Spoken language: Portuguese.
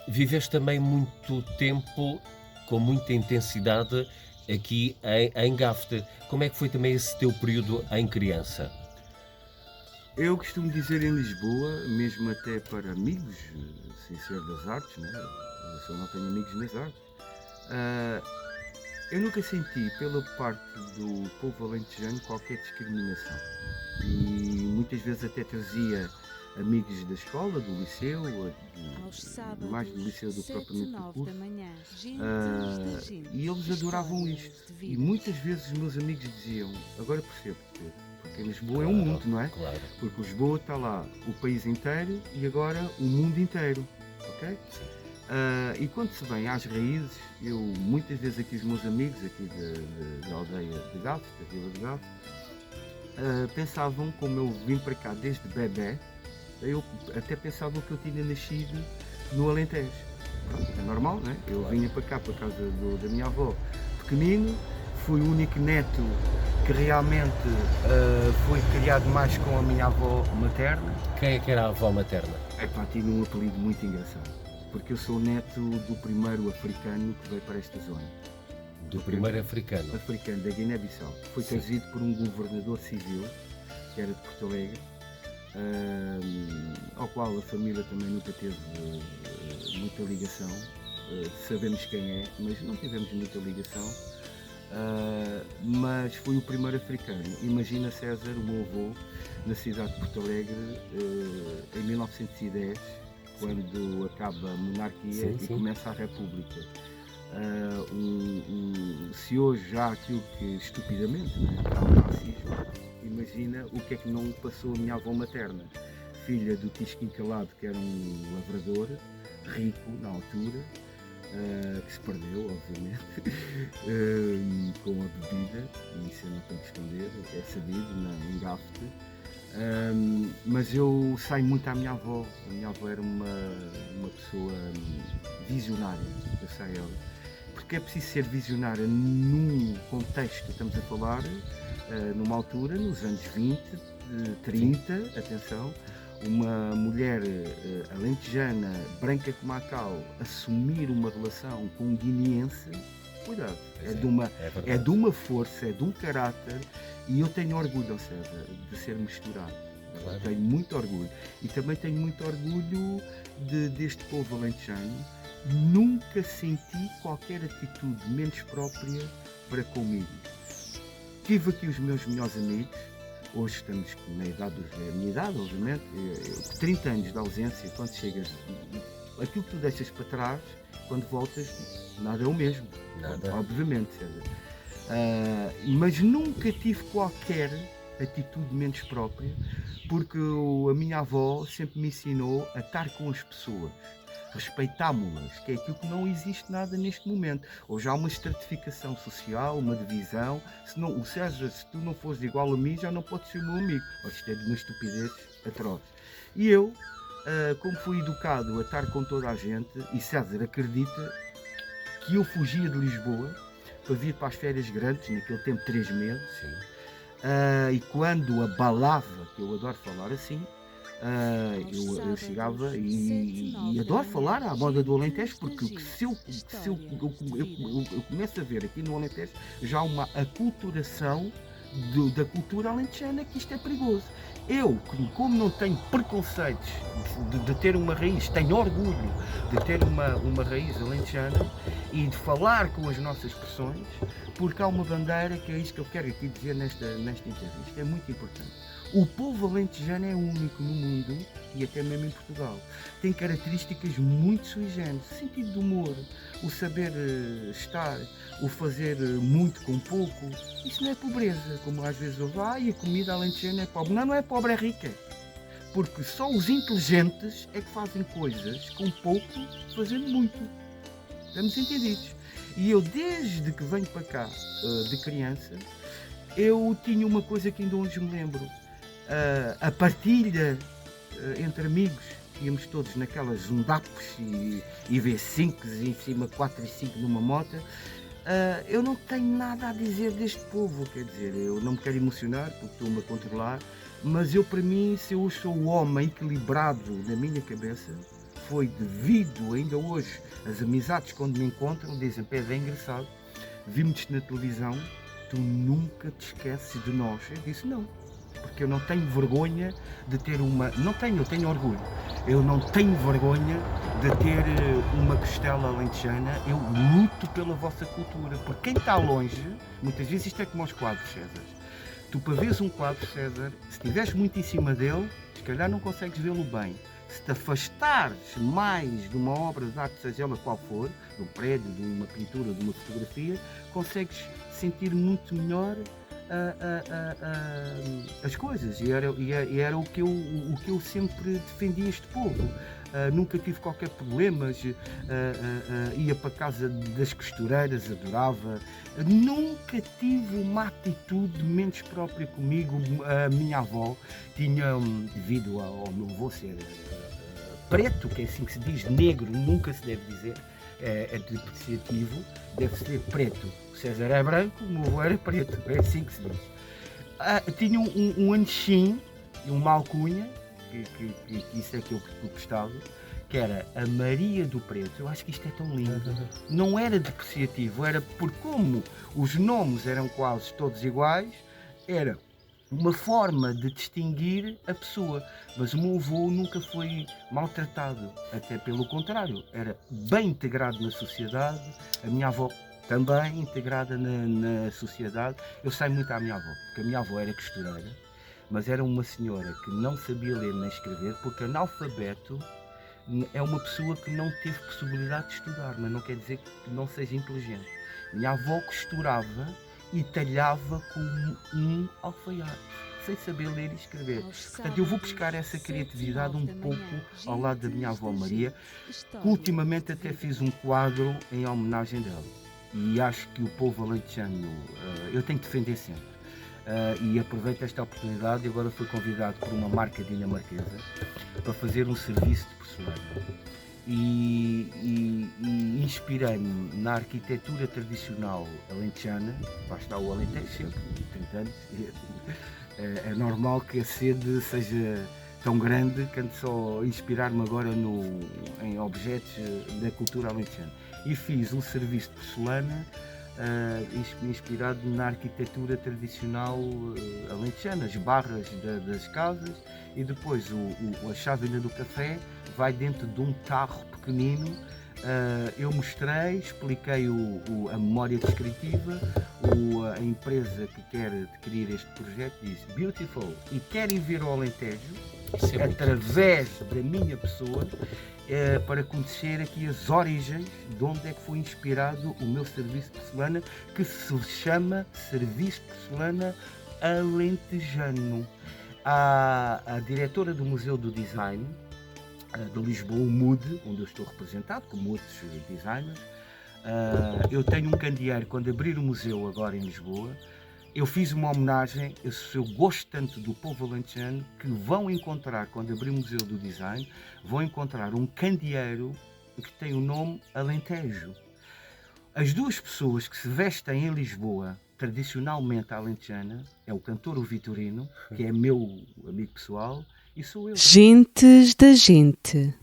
Viveste também muito tempo, com muita intensidade, aqui em Gafte. Como é que foi também esse teu período em criança? Eu costumo dizer em Lisboa, mesmo até para amigos, sem ser das artes, né? Eu só não tenho amigos nas artes. ah, eu nunca senti pela parte do povo alentejano qualquer discriminação. E muitas vezes até trazia amigos da escola, do liceu, Aos mais do sábados, liceu do que 7 e propriamente do 9 da curso. manhã, gentes de E gentes, eles adoravam isto. histórias de E vidas. muitas vezes os meus amigos diziam, agora percebo, Pedro, porque Lisboa é um Claro, mundo, não é? claro. Porque Lisboa está lá o país inteiro e agora o mundo inteiro, ok? Sim. E quando se vem às raízes, eu muitas vezes aqui os meus amigos aqui da aldeia de Gafo, da vila de Gafo, pensavam, como eu vim para cá desde bebê, eu até pensavam que eu tinha nascido no Alentejo. Pronto, é normal, né? Eu Claro. vinha para cá por causa da minha avó pequenino, fui o único neto que realmente foi criado mais com a minha avó materna. Quem é que era a avó materna? Epá, tive um apelido muito engraçado, porque eu sou neto do primeiro africano que veio para esta zona. Do primeiro africano. Africano da Guiné-Bissau. Foi Sim. trazido por um governador civil, que era de Porto Alegre, ao qual a família também nunca teve muita ligação. Sabemos quem é, mas não tivemos muita ligação. Mas foi o primeiro africano. Imagina, César, o meu avô, na cidade de Porto Alegre, em 1910, quando acaba a monarquia Sim, e sim. começa a república. Se hoje há aquilo que estupidamente, né, há o racismo, imagina o que é que não passou a minha avó materna, filha do Tisquinho Calado, que era um lavrador rico na altura, que se perdeu, obviamente, com a bebida, e isso eu não tenho que esconder, é sabido, em Gafte. Mas eu saio muito à minha avó. A minha avó era uma pessoa visionária, eu sei ela. Porque é preciso ser visionária num contexto, estamos a falar, numa altura, nos anos 20, 30, atenção, uma mulher alentejana, branca como a cal, assumir uma relação com um guineense, cuidado, Pois é é verdade. de uma força, é de um caráter, e eu tenho orgulho, ou seja, de ser misturado. Claro. Tenho muito orgulho. E também tenho muito orgulho deste povo alentejano. Nunca senti qualquer atitude menos própria para comigo. Tive aqui os meus melhores amigos. Hoje estamos na idade a minha idade, obviamente. 30 anos de ausência, quando chegas, aquilo que tu deixas para trás, quando voltas, nada é o mesmo. Nada. Obviamente, César. Mas nunca tive qualquer atitude menos própria, porque a minha avó sempre me ensinou a estar com as pessoas, respeitámo-las, que é aquilo que não existe nada neste momento. Hoje há uma estratificação social, uma divisão. Se não, o César, se tu não fores igual a mim, já não podes ser meu amigo. Isto é de uma estupidez atroz. E eu, como fui educado a estar com toda a gente, e César acredita que eu fugia de Lisboa para vir para as férias grandes, naquele tempo 3 meses, Sim. e quando abalava, que eu adoro falar assim, eu chegava e adoro falar à moda do Alentejo, porque se eu começo a ver aqui no Alentejo já uma aculturação da cultura alentejana, que isto é perigoso. Eu, como não tenho preconceitos de ter uma raiz, tenho orgulho de ter uma raiz alentejana e de falar com as nossas expressões, porque há uma bandeira que é isso que eu quero aqui dizer nesta entrevista, é muito importante. O povo alentejano é único no mundo e até mesmo em Portugal. Tem características muito sui generis, o sentido de humor, o saber estar, o fazer muito com pouco. Isso não é pobreza, como às vezes ouve, e a comida alentejana é pobre. Não, não é pobre, é rica. Porque só os inteligentes é que fazem coisas com pouco, fazendo muito. Estamos entendidos. E eu, desde que venho para cá, de criança, eu tinha uma coisa que ainda hoje me lembro. A partilha entre amigos, íamos todos naquelas Zundapos e V5 em cima 4 e 5 numa moto. Eu não tenho nada a dizer deste povo, quer dizer, eu não me quero emocionar porque estou-me a controlar, mas eu, para mim, se eu sou o homem equilibrado na minha cabeça, foi devido, ainda hoje, as amizades quando me encontram dizem: Pedro, é engraçado, vimos-te na televisão, tu nunca te esqueces de nós. Eu disse: não, porque eu não tenho vergonha de ter uma... Não tenho, eu tenho orgulho. Eu não tenho vergonha de ter uma costela alentejana. Eu luto pela vossa cultura, porque quem está longe, muitas vezes isto é como aos quadros, César. Tu, para veres um quadro, César, se estiveres muito em cima dele, se calhar não consegues vê-lo bem. Se te afastares mais de uma obra de arte, seja ela qual for, de um prédio, de uma pintura, de uma fotografia, consegues sentir muito melhor as coisas. E era o que eu sempre defendi este povo. Nunca tive qualquer problema, ia para casa das costureiras, adorava. Nunca tive uma atitude menos própria comigo. A minha avó tinha, devido ao meu avô ser preto, que é assim que se diz, negro nunca se deve dizer, é depreciativo, deve ser preto. O César é branco, o meu avô era preto, é assim que se diz. Tinha um anexim e uma alcunha, que isso é que eu gostava, que era a Maria do Preto. Eu acho que isto é tão lindo. Não era depreciativo, era por como os nomes eram quase todos iguais, era uma forma de distinguir a pessoa. Mas o meu avô nunca foi maltratado, até pelo contrário, era bem integrado na sociedade. A minha avó também integrada na sociedade. Eu sei muito à minha avó, porque a minha avó era costureira, mas era uma senhora que não sabia ler nem escrever, porque analfabeto é uma pessoa que não teve possibilidade de estudar, mas não quer dizer que não seja inteligente. Minha avó costurava e talhava com um alfaiate, sem saber ler e escrever. Portanto, eu vou buscar essa criatividade um pouco ao lado da minha avó Maria, que ultimamente até fiz um quadro em homenagem dela. E acho que o povo alentejano, eu tenho que defender sempre. E aproveito esta oportunidade. E agora fui convidado por uma marca dinamarquesa para fazer um serviço de porcelana. E inspirei-me na arquitetura tradicional alentejana. Lá está o Alentejo sempre, 30 anos. É normal que a sede seja tão grande que ando só inspirar-me agora em objetos da cultura alentejana. E fiz um serviço de porcelana inspirado na arquitetura tradicional alentejana, as barras das casas, e depois a chávena do café vai dentro de um tarro pequenino. Eu mostrei, expliquei a memória descritiva. A empresa que quer adquirir este projeto disse beautiful e querem ver o Alentejo através da minha pessoa, para conhecer aqui as origens de onde é que foi inspirado o meu serviço de porcelana, que se chama Serviço de Porcelana Alentejano. A diretora do Museu do Design de Lisboa, o MUD, onde eu estou representado, como outros designers, eu tenho um candeeiro. Quando abrir o museu agora em Lisboa, eu fiz uma homenagem. Eu gosto tanto do povo alentejano que vão encontrar, quando abrir o Museu do Design, vão encontrar um candeeiro que tem o nome Alentejo. As duas pessoas que se vestem em Lisboa tradicionalmente alentejana é o cantor o Vitorino, que é meu amigo pessoal, e sou eu. Gentes da gente.